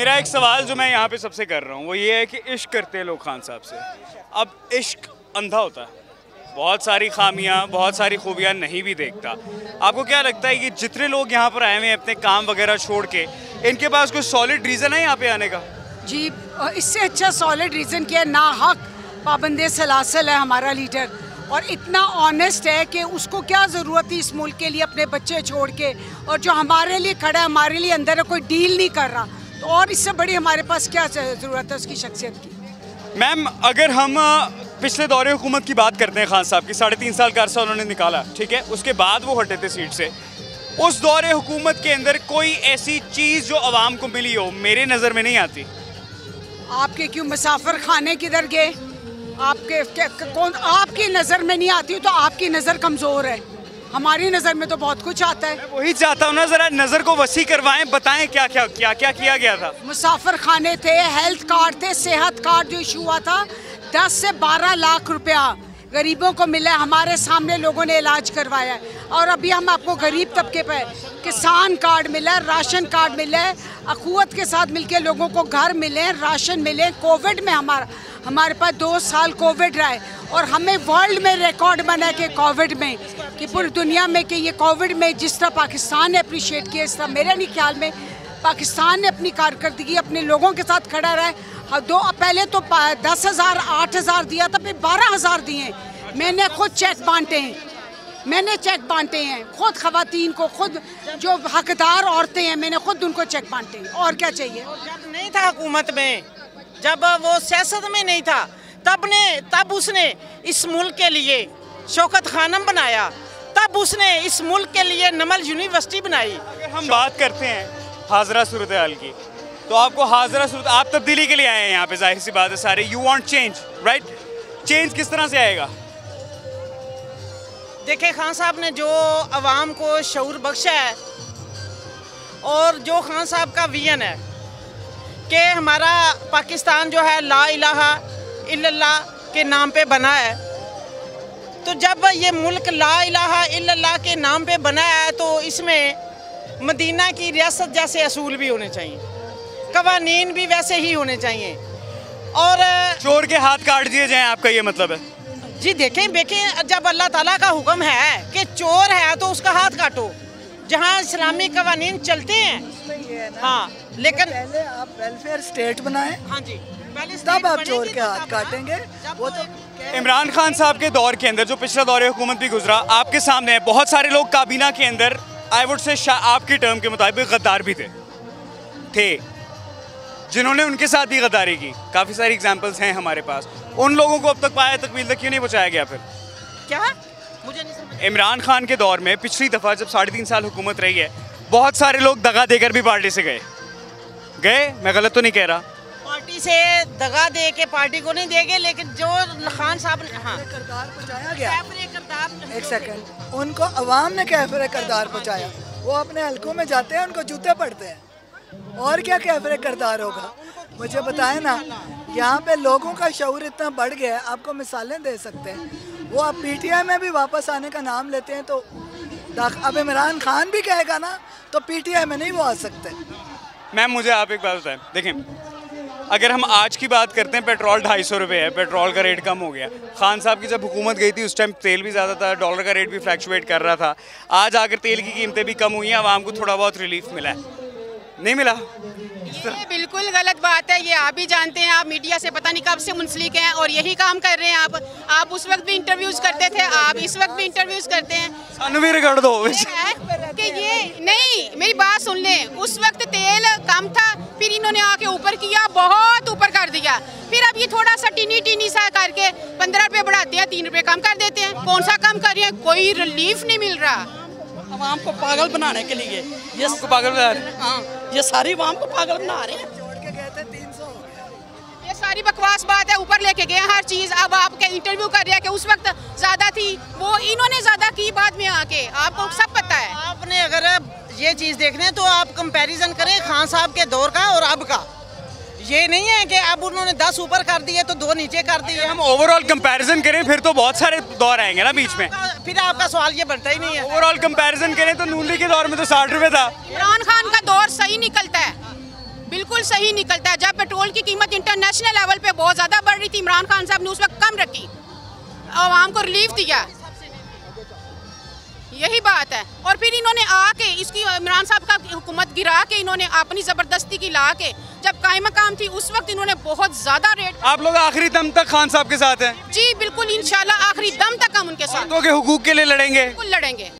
मेरा एक सवाल जो मैं यहाँ पे सबसे कर रहा हूँ वो ये है कि इश्क करते हैं लोग खान साहब से। अब इश्क अंधा होता है, बहुत सारी खामियाँ बहुत सारी खूबियाँ नहीं भी देखता। आपको क्या लगता है कि जितने लोग यहाँ पर आए हुए हैं अपने काम वगैरह छोड़ के, इनके पास कोई सॉलिड रीज़न है यहाँ पे आने का? जी, इससे अच्छा सॉलिड रीज़न क्या है? ना हक पाबंदे सलासल है हमारा लीडर, और इतना ऑनेस्ट है कि उसको क्या ज़रूरत थी इस मुल्क के लिए अपने बच्चे छोड़ के, और जो हमारे लिए खड़ा है, हमारे लिए अंदर है, कोई डील नहीं कर रहा, तो और इससे बड़ी हमारे पास क्या ज़रूरत है उसकी शख्सियत की। मैम, अगर हम पिछले दौरे हुकूमत की बात करते हैं, खान साहब की 3.5 साल का अरसा उन्होंने निकाला, ठीक है, उसके बाद वो हटे थे सीट से। उस दौरे हुकूमत के अंदर कोई ऐसी चीज़ जो आवाम को मिली हो मेरे नज़र में नहीं आती। आपके क्यों मुसाफिर खाने किधर गए? आपके कौन आपकी नज़र में नहीं आती? तो आपकी नज़र कमज़ोर है, हमारी नज़र में तो बहुत कुछ आता है। वही चाहता हूँ ना, ज़रा नज़र को वसी करवाएं, बताएं क्या क्या क्या क्या किया गया था। मुसाफिर खाने थे, हेल्थ कार्ड थे, सेहत कार्ड जो इशू हुआ था, 10 से 12 लाख रुपया गरीबों को मिला है, हमारे सामने लोगों ने इलाज करवाया है। और अभी हम आपको गरीब तबके पे किसान कार्ड मिला है, राशन कार्ड मिला है, अखुवत के साथ मिलके लोगों को घर मिले, राशन मिले। कोविड में हमारे पास 2 साल कोविड रहा है, और हमें वर्ल्ड में रिकॉर्ड बना कि कोविड में, कि पूरी दुनिया में, कि ये कोविड में जिस तरह पाकिस्तान ने अप्रिशिएट किया, इस तरह मेरे नहीं ख्याल में पाकिस्तान ने अपनी कारकर्दगी अपने लोगों के साथ खड़ा रहा है। पहले तो 10,000 8,000 दिया था, फिर 12,000 दिए। मैंने खुद चेक बांटे हैं, खुद खवातीन को, खुद जो हकदार औरतें हैं, मैंने खुद उनको चेक बांटे हैं। और क्या चाहिए? जब नहीं था हुकूमत में, जब वो सियासत में नहीं था, तब उसने इस मुल्क के लिए शौकत खानम बनाया, तब उसने इस मुल्क के लिए नमल यूनिवर्सिटी बनाई। अगर हम बात करते हैं हाजरा सूरत हाल की, तो आपको हाजरा सूरत, आप तब्दीली के लिए आए हैं यहाँ पे, जाहिर सी बात है सारे, you want change, right? Change किस तरह से आएगा? देखिए, खान साहब ने जो अवाम को शऊर बख्शा है, और जो खान साहब का विजन है कि हमारा पाकिस्तान जो है ला इलाहा इल्लल्लाह के नाम पे बना है, तो जब ये मुल्क ला इलाहा इल्लल्लाह के नाम पे बना है, तो इसमें मदीना की रियासत जैसे असूल भी होने चाहिए, कवानीन भी वैसे ही होने चाहिए। और चोर के हाथ काट दिए जाएं, आपका ये मतलब है? जी देखें, जब अल्लाह ताला का हुक्म है कि चोर है तो उसका हाथ काटो, जहाँ इस्लामी कवानीन चलते हैं। हाँ, लेकिन पहले आप वेलफेयर स्टेट बनाएं, हाँ जी, तब आप चोर के हाथ काटेंगे। वो तो इमरान खान साहब के दौर के अंदर, जो पिछला दौरे हुकूमत भी गुजरा, आपके सामने है, बहुत सारे लोग काबीना के अंदर, आई वुड से आपकी टर्म के मुताबिक गद्दार भी थे जिन्होंने उनके साथ भी गद्दारी की। काफ़ी सारी एग्जांपल्स हैं हमारे पास। उन लोगों को अब तक पाया तकमील तक क्यों नहीं पहुँचाया गया? फिर क्या, मुझे नहीं समझ। इमरान खान के दौर में पिछली दफ़ा जब 3.5 साल हुकूमत रही है, बहुत सारे लोग दगा देकर भी पार्टी से गए। मैं गलत तो नहीं कह रहा? पार्टी से दगा दे के पार्टी को नहीं देंगे, लेकिन जो खान साहब ने करदार पहुँचाया गया, एक सेकंड, उनको अवाम ने कैफरे करदार पहुँचाया। वो अपने हलकों में जाते हैं, उनको जूते पड़ते हैं, और क्या कैफरे करदार होगा? मुझे बताएं ना, यहाँ पे लोगों का शऊर इतना बढ़ गया है, आपको मिसालें दे सकते हैं। वो अब PTI में भी वापस आने का नाम लेते हैं, तो अब इमरान खान भी कहेगा ना, तो PTI में नहीं वो आ सकते। मैम, मुझे आप एक बात बताएं, देखें, अगर हम आज की बात करते हैं, पेट्रोल 250 रुपये है, पेट्रोल का रेट कम हो गया। खान साहब की जब हुकूमत गई थी उस टाइम तेल भी ज़्यादा था, डॉलर का रेट भी फ्लैक्चुएट कर रहा था। आज आकर तेल की कीमतें भी कम हुई हैं, आवाम को थोड़ा बहुत रिलीफ मिला है, नहीं मिला? ये बिल्कुल गलत बात है, ये आप भी जानते हैं। आप मीडिया से पता नहीं कब से मुंसलिक हैं और यही काम कर रहे हैं आप उस वक्त भी इंटरव्यूज़ करते थे, आप इस वक्त भी इंटरव्यूज़ करते हैं। सानू भी रिकॉर्ड दो कि ये नहीं, मेरी बात सुन लें, उस वक्त तेल कम था, फिर इन्होंने आके ऊपर किया, बहुत ऊपर कर दिया, फिर अब ये थोड़ा सा टीनी सा करके 15 रुपये बढ़ाते हैं, 3 रुपये कम कर देते हैं। कौन सा कम कर रहे हैं? कोई रिलीफ नहीं मिल रहा। आवाम को पागल बनाने के लिए ये को पागल बना रहे हैं। हाँ, ये सारी आवाम को पागल बना रहे हैं। छोड़ के गए थे 300 हो गया। ये सारी बकवास बात है, ऊपर लेके गए हर चीज़। अब आपके इंटरव्यू कर रहे हैं कि उस वक्त ज़्यादा थी, वो इन्होंने ज़्यादा की बाद में आके, आपको सब पता है। आपने अगर ये चीज़ देखने तो आप कंपैरिजन करें खान साहब के दौर का और अब का। ये नहीं है कि अब उन्होंने 10 ऊपर कर दिए तो 2 नीचे कर दिए। हम ओवरऑल कंपैरिजन करें फिर तो बहुत सारे दौर आएंगे ना बीच में। फिर आपका सवाल ये बनता ही नहीं है। ओवरऑल कंपैरिजन करें तो नून लीग के दौर में तो 60 रुपये था। इमरान खान का दौर सही निकलता है, बिल्कुल सही निकलता है। जब पेट्रोल की कीमत इंटरनेशनल लेवल पे बहुत ज़्यादा बढ़ रही थी, इमरान खान साहब ने उस वक्त कम रखी, आवाम को रिलीफ दिया, यही बात है। और फिर इन्होंने आके इसकी इमरान साहब का हुकूमत गिरा के इन्होंने अपनी ज़बरदस्ती की ला के, जब कायम मकाम थी उस वक्त इन्होंने बहुत ज़्यादा रेट। आप लोग आखिरी दम तक खान साहब के साथ हैं? जी बिल्कुल, इंशाल्लाह आखिरी दम तक हम उनके साथ औरतों के हुकूक के लिए लड़ेंगे? बिल्कुल लड़ेंगे।